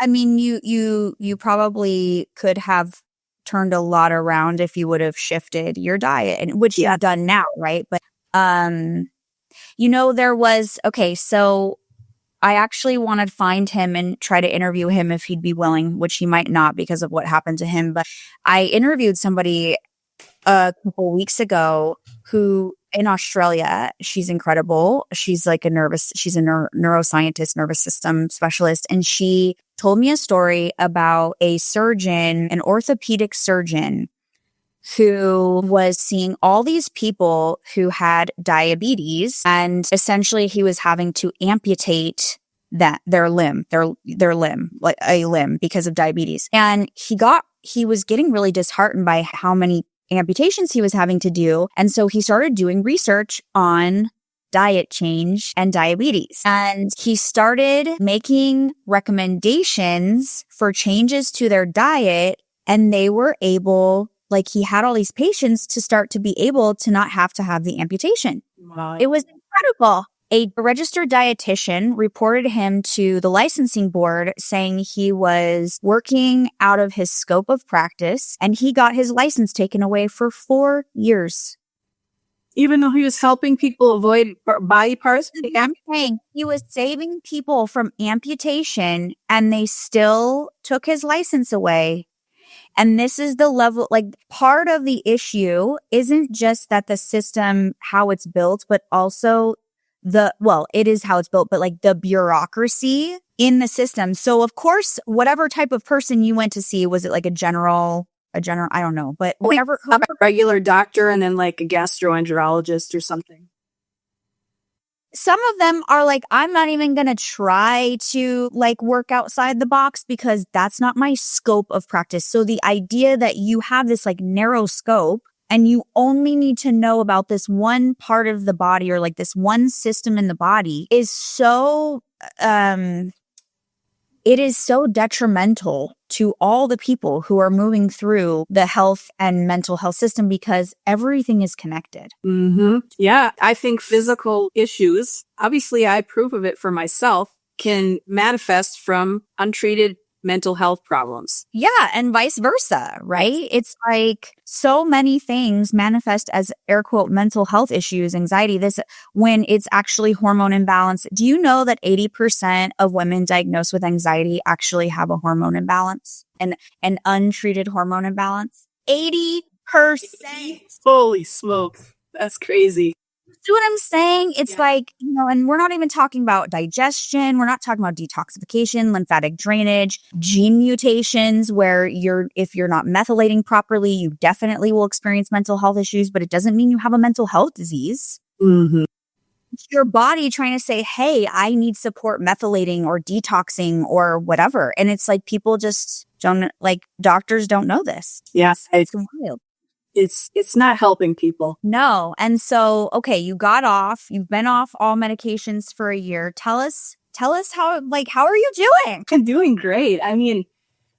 I mean, you probably could have turned a lot around if you would have shifted your diet, and which you've done now, right? But there was so I actually wanted to find him and try to interview him if he'd be willing, which he might not because of what happened to him. But I interviewed somebody a couple weeks ago who in Australia, she's incredible. She's like she's a neuroscientist, nervous system specialist. And she told me a story about a surgeon, an orthopedic surgeon who was seeing all these people who had diabetes, and essentially he was having to amputate their limb, like a limb because of diabetes. And he was getting really disheartened by how many amputations he was having to do. And so he started doing research on diet change and diabetes. And he started making recommendations for changes to their diet. And they were able, he had all these patients to start to be able to not have to have the amputation. Wow. It was incredible. A registered dietitian reported him to the licensing board saying he was working out of his scope of practice, and he got his license taken away for 4 years. Even though he was helping people avoid body parts? He was saving people from amputation and they still took his license away. And this is the level, like part of the issue isn't just that the system, how it's built, but also it is how it's built, but like the bureaucracy in the system. So of course, whatever type of person you went to see, was it like a general, I don't know, but whatever. A regular doctor and then like a gastroenterologist or something. Some of them are like, I'm not even going to try to like work outside the box because that's not my scope of practice. So the idea that you have this like narrow scope and you only need to know about this one part of the body or like this one system in the body is so, it is so detrimental to all the people who are moving through the health and mental health system because everything is connected. Mm-hmm. Yeah, I think physical issues, obviously I approve of it for myself, can manifest from untreated mental health problems. Yeah, and vice versa, right? It's like so many things manifest as air quote mental health issues, anxiety, this when it's actually hormone imbalance. Do you know that 80% of women diagnosed with anxiety actually have a hormone imbalance and an untreated hormone imbalance? 80%. Holy smokes. That's crazy. See what I'm saying? It's like, and we're not even talking about digestion. We're not talking about detoxification, lymphatic drainage, gene mutations where if you're not methylating properly, you definitely will experience mental health issues, but it doesn't mean you have a mental health disease. Mm-hmm. It's your body trying to say, hey, I need support methylating or detoxing or whatever. And it's like people just don't, like doctors don't know this. Yes. It's wild. It's not helping people. No. And so, okay, you've been off all medications for a year. Tell us how are you doing? I'm doing great. I mean,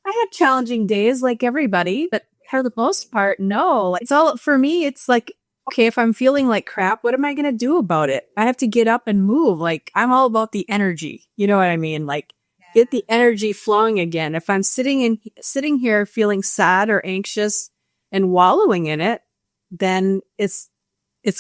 I have challenging days like everybody, but for the most part, no. It's all for me. It's like, okay, if I'm feeling like crap, what am I going to do about it? I have to get up and move. Like I'm all about the energy. You know what I mean? Like get the energy flowing again. If I'm sitting here feeling sad or anxious and wallowing in it, then it's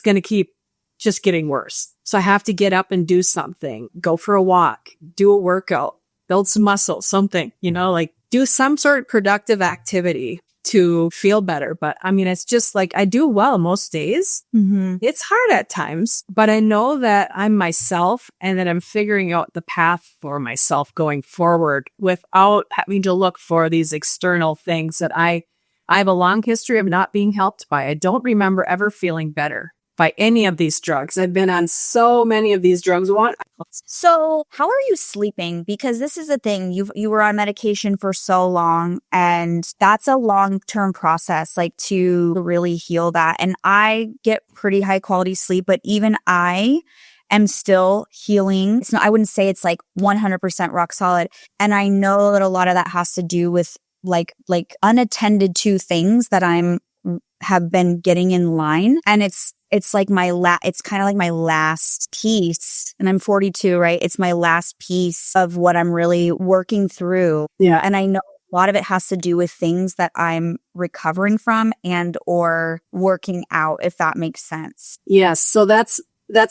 going to keep just getting worse. So I have to get up and do something, go for a walk, do a workout, build some muscle, something, like do some sort of productive activity to feel better. But I mean, it's just like I do well most days. Mm-hmm. It's hard at times, but I know that I'm myself and that I'm figuring out the path for myself going forward without having to look for these external things that I have a long history of not being helped by. I don't remember ever feeling better by any of these drugs. I've been on so many of these drugs. So how are you sleeping? Because this is the thing. You were on medication for so long, and that's a long-term process, like to really heal that. And I get pretty high quality sleep, but even I am still healing. I wouldn't say it's like 100% rock solid. And I know that a lot of that has to do with like unattended to things that have been getting in line. And it's like it's kind of like my last piece. And I'm 42, right? It's my last piece of what I'm really working through. Yeah. And I know a lot of it has to do with things that I'm recovering from and or working out, if that makes sense. Yes. So that's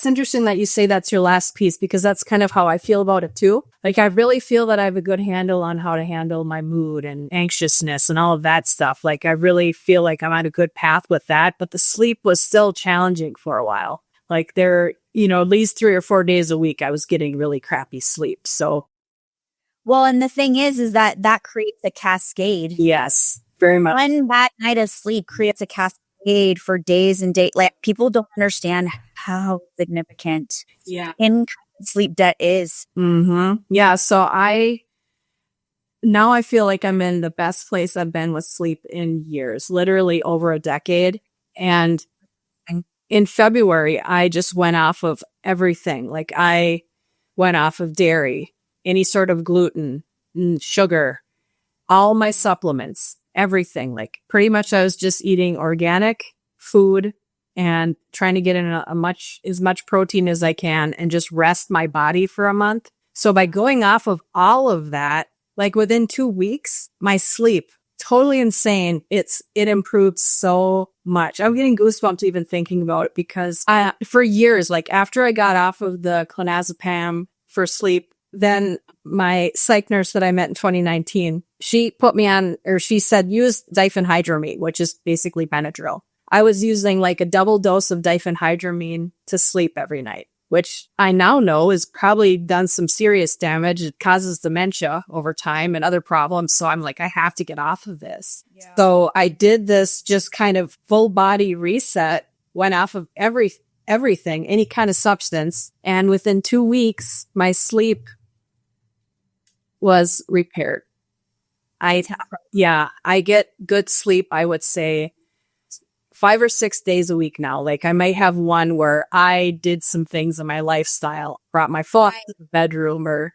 interesting that you say that's your last piece, because that's kind of how I feel about it too. Like I really feel that I have a good handle on how to handle my mood and anxiousness and all of that stuff. Like I really feel like I'm on a good path with that, but the sleep was still challenging for a while. Like at least 3 or 4 days a week, I was getting really crappy sleep. So. Well, and the thing is that creates a cascade. Yes, very much. One bad night of sleep creates a cascade for days and days. Like people don't understand how significant sleep debt is. Mm-hmm. Yeah. So now I feel like I'm in the best place I've been with sleep in years, literally over a decade. And in February, I just went off of everything. Like I went off of dairy, any sort of gluten, sugar, all my supplements, everything. Like pretty much I was just eating organic food and trying to get in as much protein as I can and just rest my body for a month. So by going off of all of that, like within 2 weeks, my sleep totally insane. It improved so much. I'm getting goosebumps even thinking about it because for years, like after I got off of the clonazepam for sleep, then my psych nurse that I met in 2019, she put me on, or she said, use diphenhydramine, which is basically Benadryl. I was using like a double dose of diphenhydramine to sleep every night, which I now know has probably done some serious damage. It causes dementia over time and other problems. So I'm like, I have to get off of this. Yeah. So I did this just kind of full body reset, went off of everything, any kind of substance. And within 2 weeks, my sleep was repaired. I get good sleep, I would say 5 or 6 days a week now. Like I might have one where I did some things in my lifestyle, brought my phone to the bedroom, or,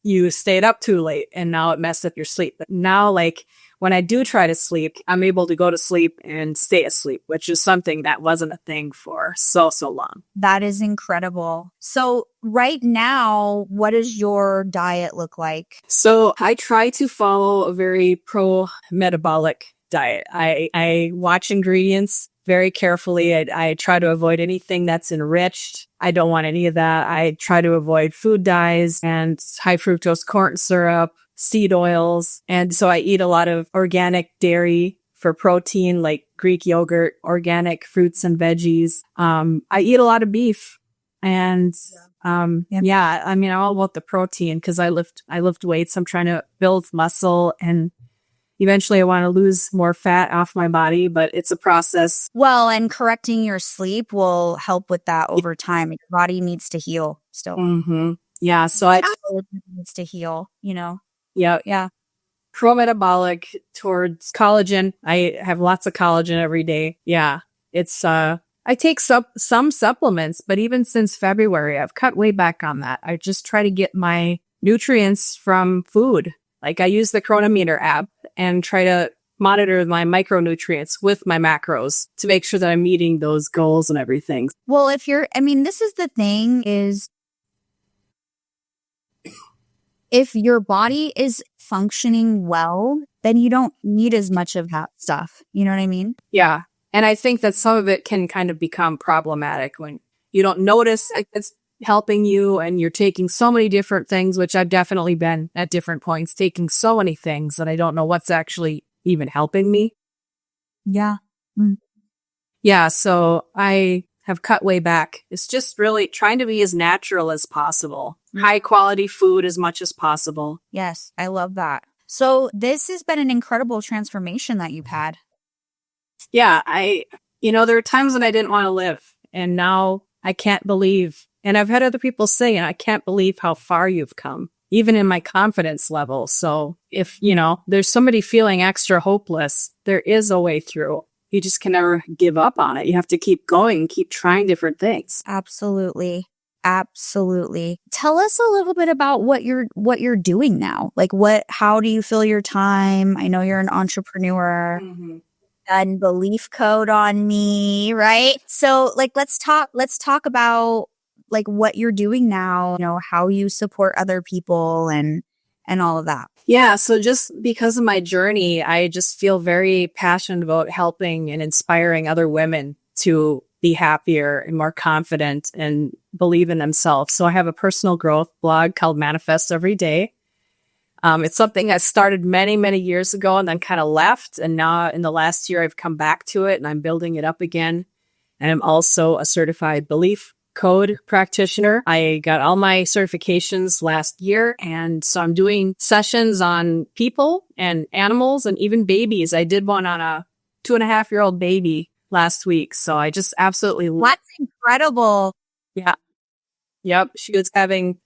you stayed up too late and now it messed up your sleep. But now, like when I do try to sleep, I'm able to go to sleep and stay asleep, which is something that wasn't a thing for so long. That is incredible. So right now, what does your diet look like? So I try to follow a very pro-metabolic diet. I watch ingredients very carefully. I try to avoid anything that's enriched. I don't want any of that. I try to avoid food dyes and high fructose corn syrup, seed oils. And so I eat a lot of organic dairy for protein, like Greek yogurt, organic fruits and veggies. I eat a lot of beef. And I mean, I'm all about the protein because I lift weights. I'm trying to build muscle, and eventually I want to lose more fat off my body, but it's a process. Well, and correcting your sleep will help with that over time. Your body needs to heal still. Mm-hmm. Yeah. So it needs to heal, Yeah. Pro-metabolic towards collagen. I have lots of collagen every day. Yeah. It's, I take some supplements, but even since February, I've cut way back on that. I just try to get my nutrients from food. Like I use the Chronometer app and try to monitor my micronutrients with my macros to make sure that I'm meeting those goals and everything. Well, this is the thing is, if your body is functioning well, then you don't need as much of that stuff. You know what I mean? Yeah. And I think that some of it can kind of become problematic when you don't notice it's helping you and you're taking so many different things, which I've definitely been at different points, taking so many things that I don't know what's actually even helping me. Yeah. Yeah. So I have cut way back. It's just really trying to be as natural as possible. High quality food as much as possible. Yes. I love that. So this has been an incredible transformation that you've had. Yeah. There are times when I didn't want to live, and now I can't believe. And I've had other people say, I can't believe how far you've come, even in my confidence level. So if, there's somebody feeling extra hopeless, there is a way through. You just can never give up on it. You have to keep going, keep trying different things. Absolutely. Absolutely. Tell us a little bit about what you're doing now. Like how do you fill your time? I know you're an entrepreneur. Mm-hmm. And belief code on me, right? So let's talk about what you're doing now, how you support other people and all of that. Yeah. So just because of my journey, I just feel very passionate about helping and inspiring other women to be happier and more confident and believe in themselves. So I have a personal growth blog called Manifest Every Day. It's something I started many, many years ago and then kind of left. And now in the last year, I've come back to it and I'm building it up again. And I'm also a certified belief code practitioner. I got all my certifications last year. And so I'm doing sessions on people and animals and even babies. I did one on a 2.5-year-old baby last week. So I just absolutely love it. That's incredible. Yeah. Yep. She was having,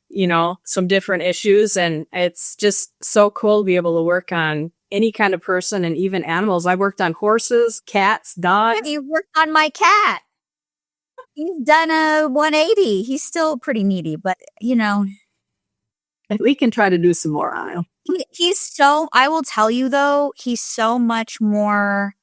some different issues, and it's just so cool to be able to work on any kind of person and even animals. I worked on horses, cats, dogs. You worked on my cat. He's done a 180. He's still pretty needy, but we can try to do some more on him. I will tell you though, he's so much more,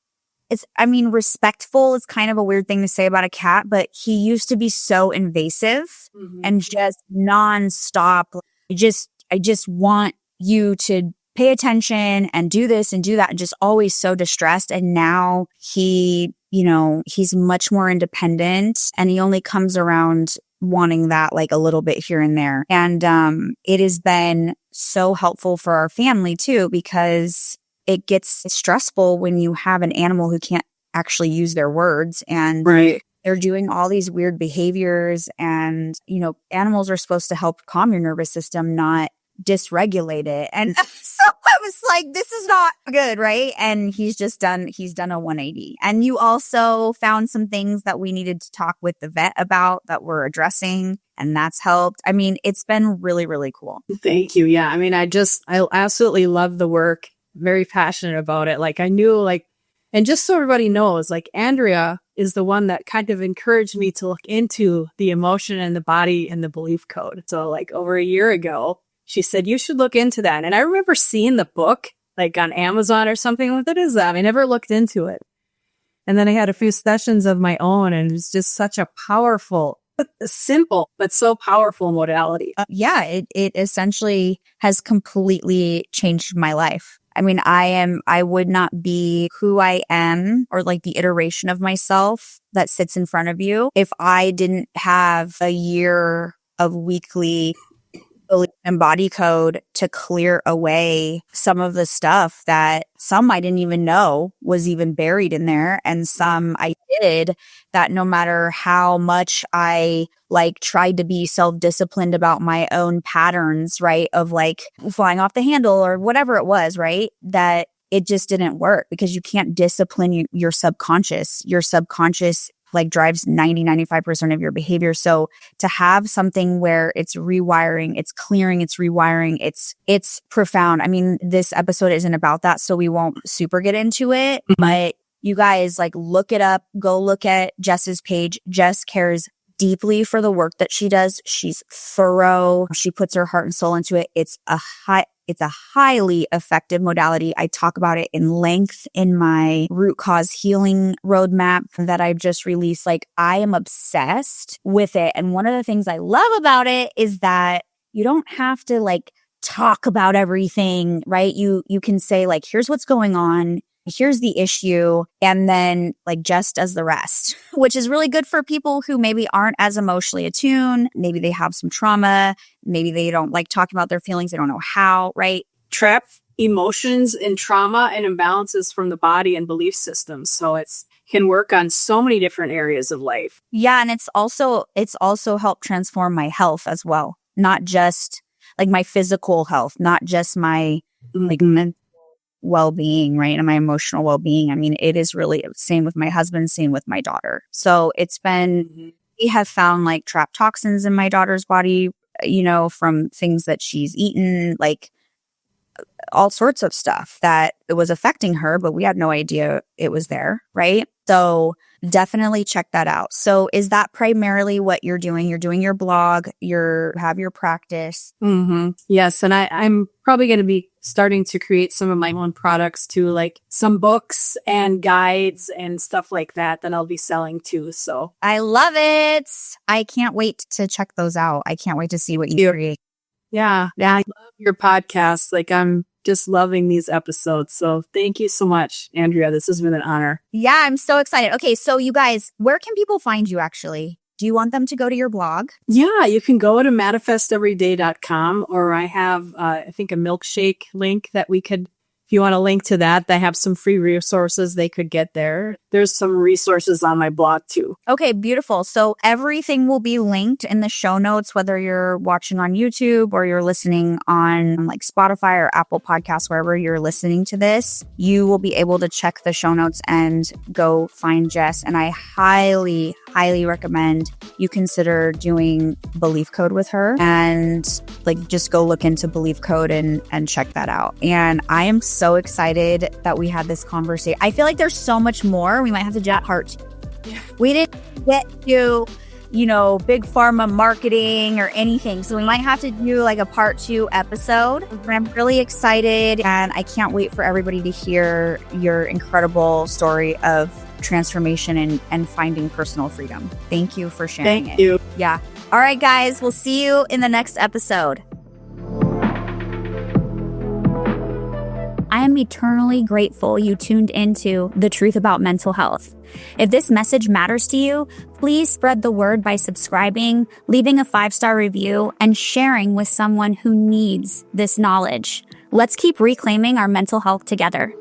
respectful is kind of a weird thing to say about a cat, but he used to be so invasive and just nonstop. I just want you to pay attention and do this and do that, and just always so distressed. And now he's much more independent, and he only comes around wanting that like a little bit here and there. And it has been so helpful for our family too, because it gets stressful when you have an animal who can't actually use their words, and they're doing all these weird behaviors. And, animals are supposed to help calm your nervous system, not dysregulate it. And so I was like, this is not good, right? And he's done a 180. And you also found some things that we needed to talk with the vet about that we're addressing, and that's helped. I mean, it's been really, really cool. Thank you. Yeah. I mean, I absolutely love the work. Very passionate about it. Like I knew and just so everybody knows, like Andrea is the one that kind of encouraged me to look into the emotion and the body and the belief code. So like over a year ago, she said, you should look into that. And I remember seeing the book like on Amazon or something. What is that? I never looked into it. And then I had a few sessions of my own, and it was just such a powerful, simple, but so powerful modality. It essentially has completely changed my life. I mean, I would not be who I am, or like the iteration of myself that sits in front of you, if I didn't have a year of weekly belief and body code to clear away some of the stuff that some I didn't even know was even buried in there, and some I did, that no matter how much I tried to be self-disciplined about my own patterns, right, of like flying off the handle or whatever it was, right, that it just didn't work, because you can't discipline your subconscious. Your subconscious drives 95% of your behavior. So to have something where it's rewiring, it's clearing, it's rewiring, it's profound. I mean, this episode isn't about that, so we won't super get into it, but you guys look it up, go look at Jess's page. Jess cares deeply for the work that she does. She's thorough. She puts her heart and soul into it. It's a highly effective modality. I talk about it in length in my root cause healing roadmap that I've just released. I am obsessed with it. And one of the things I love about it is that you don't have to talk about everything, right? You can say here's what's going on. Here's the issue. And then Jess does the rest, which is really good for people who maybe aren't as emotionally attuned. Maybe they have some trauma. Maybe they don't like talking about their feelings. They don't know how, right? Trap emotions and trauma and imbalances from the body and belief systems. So it's can work on so many different areas of life. Yeah. And it's also helped transform my health as well. Not just my physical health, not just my mental well-being, right? And my emotional well-being. I mean, it is really same with my husband, same with my daughter. So it's been, we have found trapped toxins in my daughter's body, from things that she's eaten, all sorts of stuff that it was affecting her, but we had no idea it was there, right? So definitely check that out. So is that primarily what you're doing? You're doing your blog, have your practice. Yes. And I'm probably going to be starting to create some of my own products too, some books and guides and stuff like that I'll be selling too. So I love it. I can't wait to check those out. I can't wait to see what you create. Yeah. I love your podcast. I'm just loving these episodes. So thank you so much, Andrea. This has been an honor. Yeah, I'm so excited. Okay, so you guys, where can people find you actually? Do you want them to go to your blog? Yeah, you can go to manifesteveryday.com, or I have, I think, a milkshake link that we could, if you want to link to that, they have some free resources they could get there. There's some resources on my blog too. Okay, beautiful. So everything will be linked in the show notes, whether you're watching on YouTube or you're listening on Spotify or Apple Podcasts, wherever you're listening to this, you will be able to check the show notes and go find Jess. And I highly, highly recommend you consider doing Belief Code with her, and just go look into Belief Code and check that out. And I am so excited that we had this conversation. I feel like there's so much more. We might have to do that part 2. Yeah. We didn't get to, big pharma marketing or anything. So we might have to do a part 2 episode. I'm really excited, and I can't wait for everybody to hear your incredible story of transformation and finding personal freedom. Thank you for sharing it. Thank you. Yeah. All right, guys. We'll see you in the next episode. I'm eternally grateful you tuned into The Truth About Mental Health. If this message matters to you, please spread the word by subscribing, leaving a 5-star review, and sharing with someone who needs this knowledge. Let's keep reclaiming our mental health together.